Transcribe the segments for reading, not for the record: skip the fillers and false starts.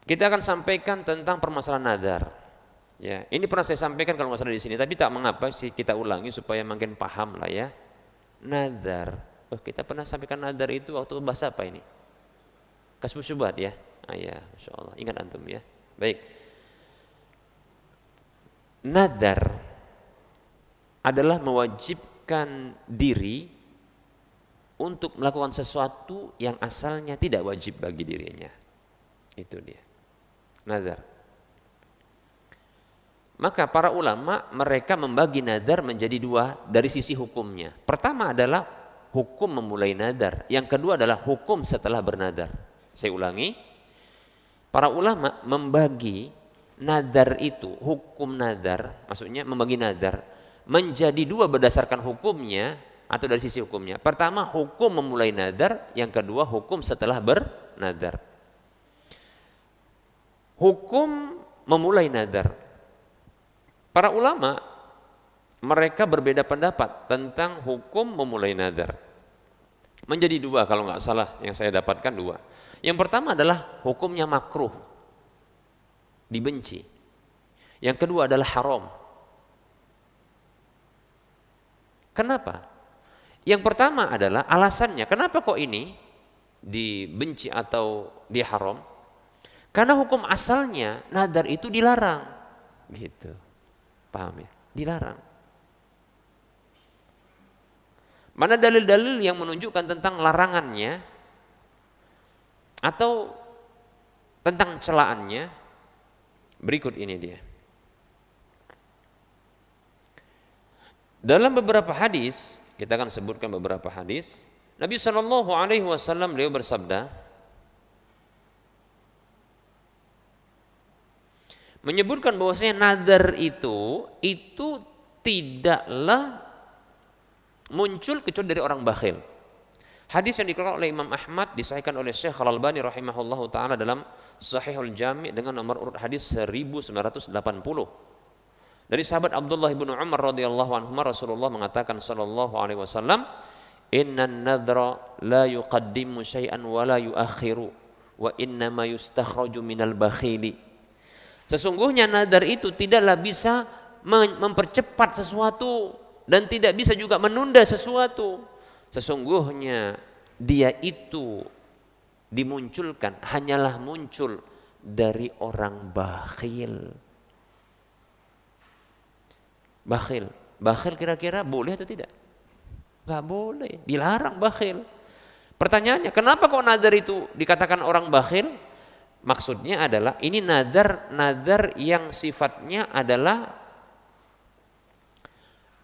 Kita akan sampaikan tentang permasalahan nadar. Ya, ini pernah saya sampaikan kalau nggak salah di sini, tapi tak mengapa sih kita ulangi supaya makin paham lah ya. Nadar. Oh, kita pernah sampaikan nadar itu waktu bahasa apa ini? Kasbus syubhat ya. Ya, Masya Allah. Ingat antum ya. Baik. Nadar adalah mewajibkan diri untuk melakukan sesuatu yang asalnya tidak wajib bagi dirinya. Itu dia. Nadar. Maka para ulama mereka membagi nadar menjadi dua dari sisi hukumnya. Pertama adalah hukum memulai nadar. Yang kedua adalah hukum setelah bernadar. Saya ulangi. Para ulama membagi nadar itu, hukum nadar, maksudnya membagi nadar menjadi dua berdasarkan hukumnya atau dari sisi hukumnya. Pertama hukum memulai nadar, yang kedua hukum setelah bernadar. Hukum memulai nadar. Para ulama mereka berbeda pendapat tentang hukum memulai nadar. Menjadi dua kalau nggak salah yang saya dapatkan dua. Yang pertama adalah hukumnya makruh, dibenci. Yang kedua adalah haram. Kenapa? Yang pertama adalah alasannya, kenapa kok ini dibenci atau diharam? Karena hukum asalnya nadar itu dilarang, gitu, paham ya? Dilarang. Mana dalil-dalil yang menunjukkan tentang larangannya atau tentang celaannya? Berikut ini dia. Dalam beberapa hadis, kita akan sebutkan beberapa hadis. Nabi SAW beliau bersabda, menyebutkan bahwasanya nadar itu tidaklah muncul kecuali dari orang bakhil. Hadis yang dikeluarkan oleh Imam Ahmad disahihkan oleh Syekh Al-Albani rahimahullahu taala dalam Sahihul Jami' dengan nomor urut hadis 1980. Dari sahabat Abdullah bin Umar radhiyallahu anhu, Rasulullah mengatakan sallallahu alaihi wasallam, "Innan nadra la yuqaddimu syai'an wa la yuakhiru wa inna ma yustakhraju minal bakhili." Sesungguhnya nadar itu tidaklah bisa mempercepat sesuatu dan tidak bisa juga menunda sesuatu. Sesungguhnya dia itu dimunculkan, hanyalah muncul dari orang bakhil. Bakhil kira-kira boleh atau tidak? Gak boleh, dilarang bakhil. Pertanyaannya, kenapa kok nadar itu dikatakan orang bakhil? Maksudnya adalah ini nadar yang sifatnya adalah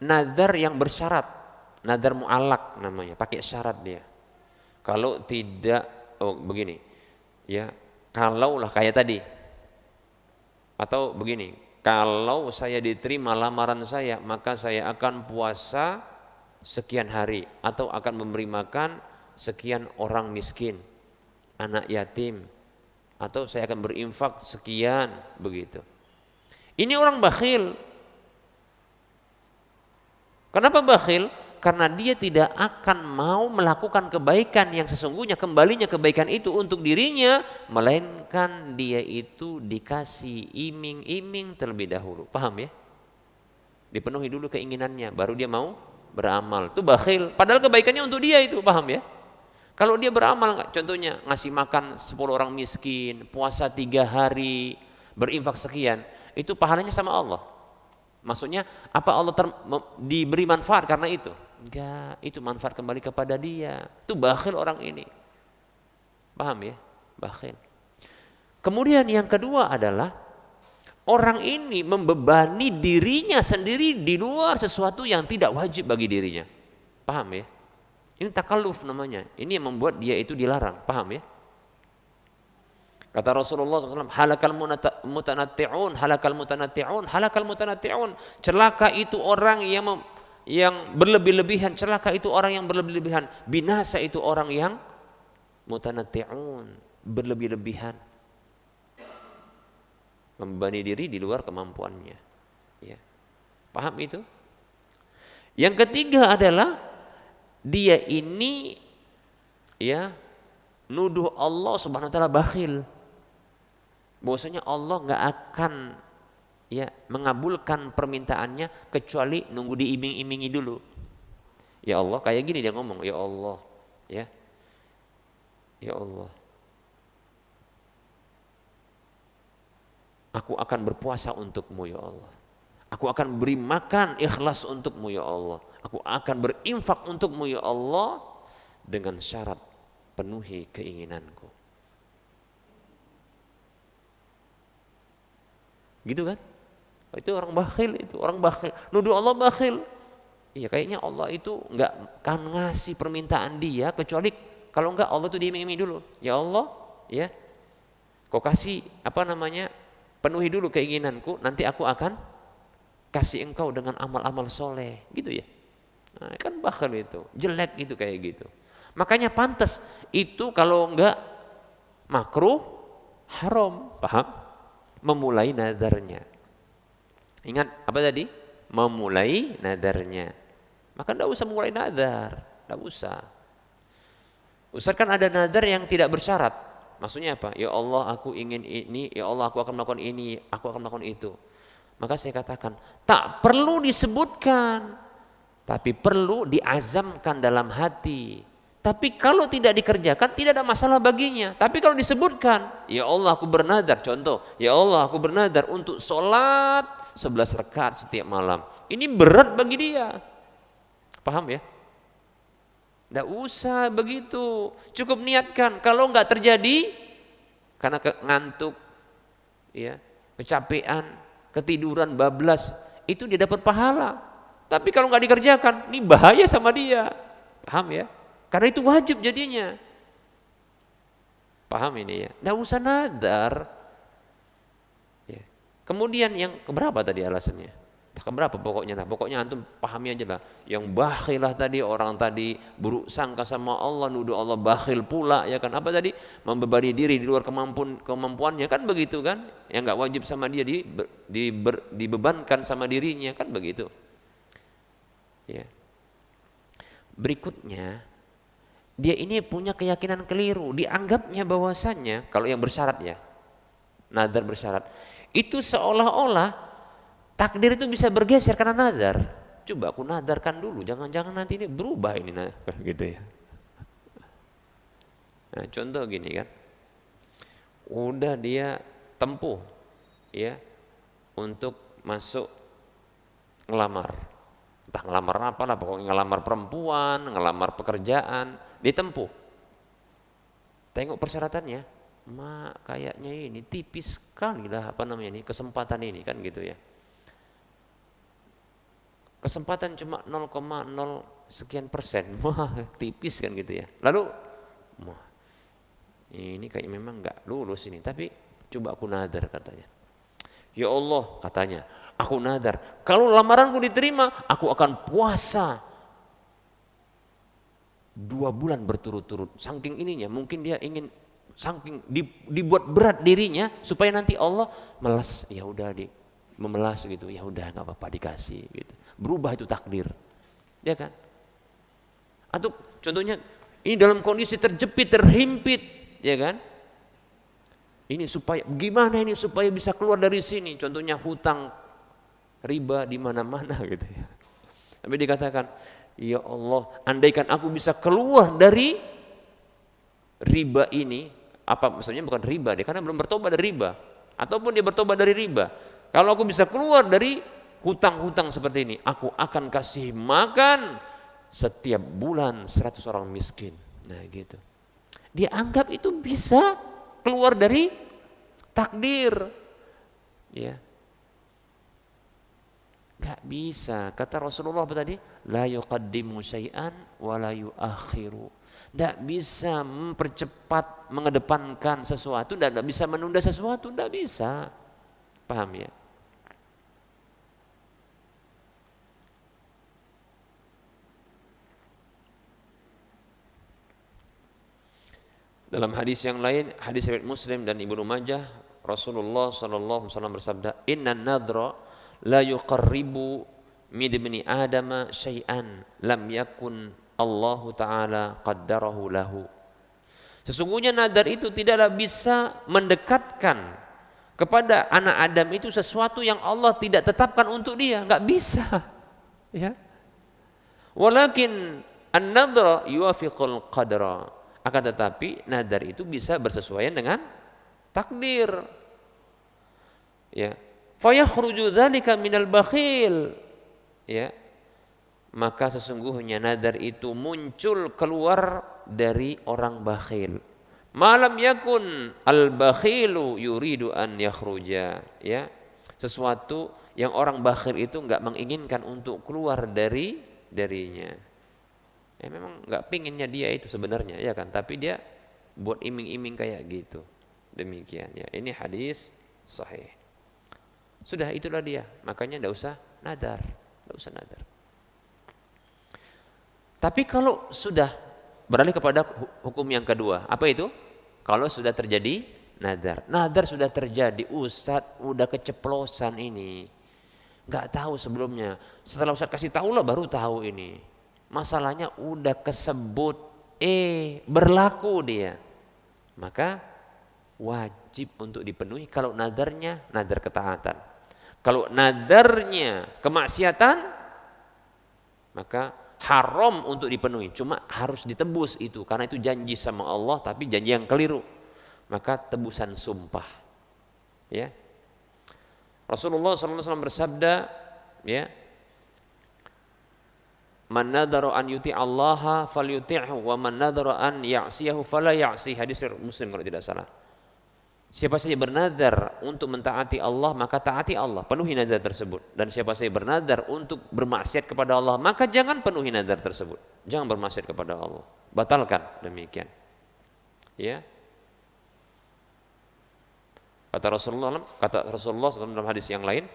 nadar yang bersyarat, nadar mu'allaq namanya, pakai syarat dia. Kalau tidak, begini, ya, kalaulah kayak tadi, atau begini, kalau saya diterima lamaran saya, maka saya akan puasa sekian hari, atau akan memberi makan sekian orang miskin, anak yatim, atau saya akan berinfak sekian, begitu. Ini orang bakhil. Kenapa bakhil? Karena dia tidak akan mau melakukan kebaikan yang sesungguhnya kembalinya kebaikan itu untuk dirinya, melainkan dia itu dikasih iming-iming terlebih dahulu. Paham ya? Dipenuhi dulu keinginannya, baru dia mau beramal. Itu bakhil. Padahal kebaikannya untuk dia itu, paham ya? Kalau dia beramal, contohnya ngasih makan 10 orang miskin, puasa 3 hari, berinfak sekian, itu pahalanya sama Allah. Maksudnya apa Allah diberi manfaat karena itu? Enggak, itu manfaat kembali kepada dia. Itu bakhil orang ini. Paham ya? Bakhil. Kemudian yang kedua adalah orang ini membebani dirinya sendiri di luar sesuatu yang tidak wajib bagi dirinya. Paham ya? Ini takalluf namanya. Ini yang membuat dia itu dilarang. Paham ya? Kata Rasulullah SAW, halakal mutanatti'un. Celaka itu orang yang berlebih-lebihan. Celaka itu orang yang berlebih-lebihan. Binasa itu orang yang mutanatti'un, berlebih-lebihan, membebani diri di luar kemampuannya. Ya. Paham itu? Yang ketiga adalah dia ini nuduh Allah Subhanahu wa taala bakhil. bahwasanya Allah nggak akan ya mengabulkan permintaannya kecuali nunggu diiming-imingi dulu. Ya Allah, kayak gini dia ngomong, ya Allah, ya, ya Allah, aku akan berpuasa untukmu ya Allah. Aku akan beri makan ikhlas untukmu ya Allah. Aku akan berinfak untukmu ya Allah dengan syarat penuhi keinginanku. Gitu kan? Itu orang bakhil, itu orang bakhil. Nuduh Allah bakhil. Iya, kayaknya Allah itu nggak akan ngasih permintaan dia kecuali kalau enggak Allah tuh diiming-iming dulu. Ya Allah, ya, kau kasih penuhi dulu keinginanku, nanti aku akan kasih engkau dengan amal-amal soleh, gitu ya. Nah, kan bakhil itu, jelek gitu kayak gitu. Makanya pantas itu kalau enggak makruh, haram, paham? Memulai nadarnya. Ingat apa tadi? Memulai nadarnya. Maka enggak usah mulai nadar, enggak usah. Ustaz, kan ada nadar yang tidak bersyarat. Maksudnya apa? Ya Allah, aku ingin ini, ya Allah, aku akan melakukan ini, aku akan melakukan itu. Maka saya katakan, tak perlu disebutkan, tapi perlu diazamkan dalam hati. Tapi kalau tidak dikerjakan, tidak ada masalah baginya. Tapi kalau disebutkan, ya Allah, aku bernadar, contoh, ya Allah, aku bernadar untuk sholat 11 rakaat setiap malam. Ini berat bagi dia. Paham ya? Tidak usah begitu, cukup niatkan. Kalau enggak terjadi karena ngantuk, ya, kecapean, ketiduran, bablas, itu dia dapat pahala. Tapi kalau enggak dikerjakan, ini bahaya sama dia. Paham ya? Karena itu wajib jadinya. Paham ini ya? Tidak usah nadar. Ya. Kemudian yang keberapa tadi alasannya? Keberapa pokoknya? Nah, pokoknya antum pahami aja lah. Yang bakhil lah tadi, orang tadi buruk sangka sama Allah, nuduh Allah bakhil pula, ya kan? Apa tadi? Membebani diri di luar kemampuannya, kan begitu kan? Yang enggak wajib sama dia dibebankan sama dirinya, kan begitu. Ya. Berikutnya, dia ini punya keyakinan keliru, dianggapnya bahwasannya kalau yang bersyarat ya, nadar bersyarat, itu seolah-olah takdir itu bisa bergeser karena nadar. Coba aku nadarkan dulu, jangan-jangan nanti ini berubah ini, nah, gitu ya. Nah, contoh gini kan, udah dia tempuh, ya, untuk masuk ngelamar, entah ngelamar apa lah, pokoknya ngelamar perempuan, ngelamar pekerjaan, ditempuh. Tengok persyaratannya, kayaknya ini tipis sekali lah ini kesempatan ini kan gitu ya. Kesempatan cuma 0,0 sekian persen, wah tipis kan gitu ya. Lalu, wah ini kayak memang nggak lulus ini, tapi coba aku nadar katanya. Ya Allah katanya, aku nadar, kalau lamaranku diterima, aku akan puasa 2 bulan berturut-turut. Saking ininya, mungkin dia ingin saking dibuat berat dirinya supaya nanti Allah melas, ya udah memelas gitu, ya udah nggak apa-apa dikasih gitu. Berubah itu takdir, ya kan? Atau contohnya ini dalam kondisi terjepit, terhimpit, ya kan? Ini supaya gimana ini supaya bisa keluar dari sini? Contohnya hutang, riba di mana-mana gitu ya. Tapi dikatakan, ya Allah, andaikan aku bisa keluar dari riba ini, apa maksudnya bukan riba dia karena belum bertobat dari riba, ataupun dia bertobat dari riba. Kalau aku bisa keluar dari hutang-hutang seperti ini, aku akan kasih makan setiap bulan 100 orang miskin. Nah gitu. Dia anggap itu bisa keluar dari takdir. Ya. Gak bisa. Kata Rasulullah apa tadi? La yuqaddimu syai'an wa la yuakhiru. Gak bisa mempercepat, mengedepankan sesuatu, gak bisa menunda sesuatu, gak bisa. Paham ya? Dalam hadis yang lain, hadis riwayat Muslim dan Ibnu Majah, Rasulullah sallallahu alaihi wasallam bersabda, "Innan nadra la yuqarribu min ibni Adam syai'an lam yakun Allah taala qaddarahu lahu." Sesungguhnya nadar itu tidaklah bisa mendekatkan kepada anak Adam itu sesuatu yang Allah tidak tetapkan untuk dia, nggak bisa. Ya. Walakin an-nadra yuwafiqul qadra. Akan tetapi nadar itu bisa bersesuaian dengan takdir. Ya. Fayakhruju dzalika minal bakhil. Ya. Maka sesungguhnya nadar itu muncul keluar dari orang bakhil. Malam yakun al-bakhilu yuridu an yakhruja, ya. Sesuatu yang orang bakhil itu enggak menginginkan untuk keluar darinya. Ya memang enggak pinginnya dia itu sebenarnya, ya kan, tapi dia buat iming-iming kayak gitu. Demikian ya. Ini hadis sahih. Sudah itulah dia. Makanya enggak usah nadar, enggak usah nadar. Tapi kalau sudah beralih kepada hukum yang kedua, apa itu? Kalau sudah terjadi nadar sudah terjadi, Ustadz udah keceplosan ini, nggak tahu sebelumnya. Setelah Ustadz kasih tahu lah baru tahu ini. Masalahnya udah kesebut, berlaku dia. Maka wajib untuk dipenuhi kalau nadarnya nadar ketaatan. Kalau nadarnya kemaksiatan, maka haram untuk dipenuhi, cuma harus ditebus itu karena itu janji sama Allah tapi janji yang keliru, maka tebusan sumpah. Ya, Rasulullah SAW bersabda, ya, man nadara an yuti Allah falyuti'hu wa man nadara an ya'siyahu fala ya'si. Hadis Muslim kalau tidak salah. Siapa saja bernadar untuk mentaati Allah maka taati Allah, penuhi nadar tersebut. Dan siapa saja bernadar untuk bermaksiat kepada Allah maka jangan penuhi nadar tersebut. Jangan bermaksiat kepada Allah, batalkan demikian. Ya. Kata Rasulullah dalam hadis yang lain,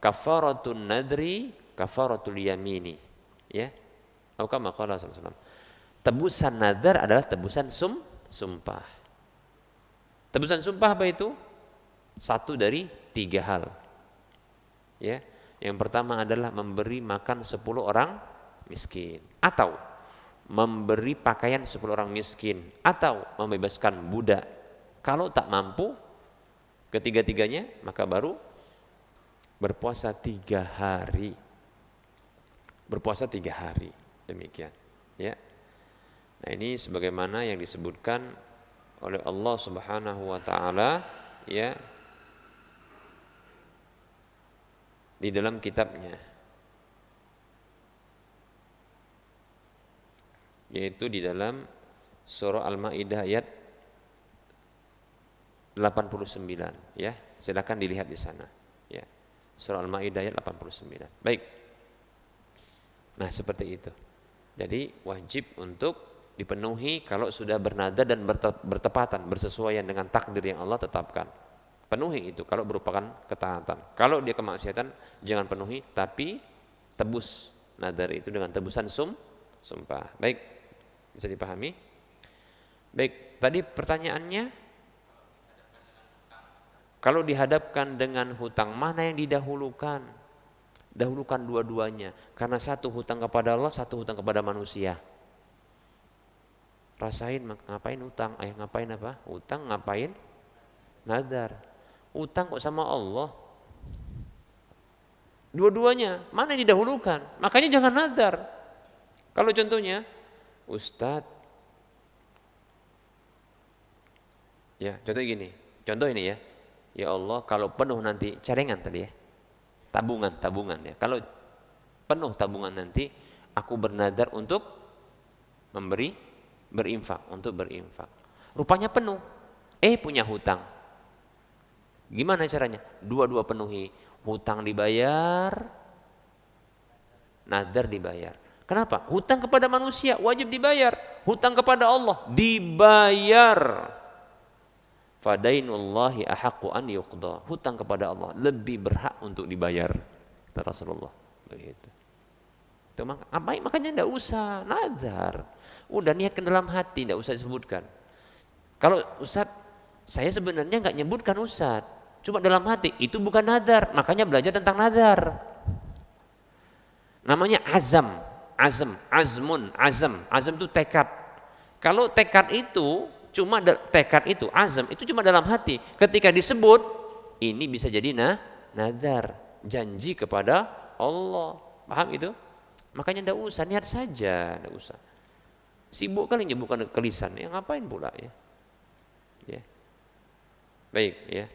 kafaratun nadri kafaratul yamini. Ya. Atau kama qala sallallahu alaihi wasallam. Tebusan nadar adalah tebusan sumpah. Tebusan sumpah apa itu? Satu dari 3 hal. Ya, yang pertama adalah memberi makan 10 orang miskin, atau memberi pakaian 10 orang miskin, atau membebaskan budak. Kalau tak mampu ketiga-tiganya, maka baru berpuasa 3 hari. Berpuasa 3 hari. Demikian. Ya. Nah, ini sebagaimana yang disebutkan oleh Allah Subhanahu wa taala, ya, di dalam kitabnya, yaitu di dalam surah Al-Maidah ayat 89, ya. Silakan dilihat di sana, ya. Surah Al-Maidah ayat 89. Baik. Nah, seperti itu. Jadi wajib untuk dipenuhi kalau sudah bernadar dan bertepatan, bersesuaian dengan takdir yang Allah tetapkan. Penuhi itu kalau merupakan ketaatan. Kalau dia kemaksiatan jangan penuhi, tapi tebus nadar itu dengan tebusan sumpah. Baik, bisa dipahami? Baik, tadi pertanyaannya, kalau dihadapkan dengan hutang mana yang didahulukan? Dahulukan dua-duanya, karena satu hutang kepada Allah, satu hutang kepada manusia. Rasain ngapain utang, ngapain apa? Utang ngapain? Nadar. Utang kok sama Allah. Dua-duanya, mana yang didahulukan? Makanya jangan nadar. Kalau contohnya, Ustadz, ya contoh gini, contoh ini ya. Ya Allah, kalau penuh nanti, carengan tadi ya, tabungan ya. Kalau penuh tabungan nanti, aku bernadar untuk berinfak, untuk berinfak. Rupanya penuh, punya hutang. Gimana caranya? Dua-dua penuhi. Hutang dibayar, nadar dibayar. Kenapa? Hutang kepada manusia wajib dibayar. Hutang kepada Allah dibayar. Fadainullahi ahaqqu an yuqda. Hutang kepada Allah lebih berhak untuk dibayar. Kata Rasulullah. Begitu. Itu makanya enggak usah nadar. Udah niatkan dalam hati, tidak usah disebutkan. Kalau Ustadz, saya sebenarnya nggak nyebutkan Ustadz, cuma dalam hati, itu bukan nadar. Makanya belajar tentang nadar. Namanya azam itu tekad. Kalau tekad itu azam itu cuma dalam hati. Ketika disebut, ini bisa jadi nazar, janji kepada Allah. Paham itu? Makanya ndak usah, niat saja, ndak usah. Sibuk kali nyebutkan ke lisan, ya ngapain pula ya. Ya. Baik ya.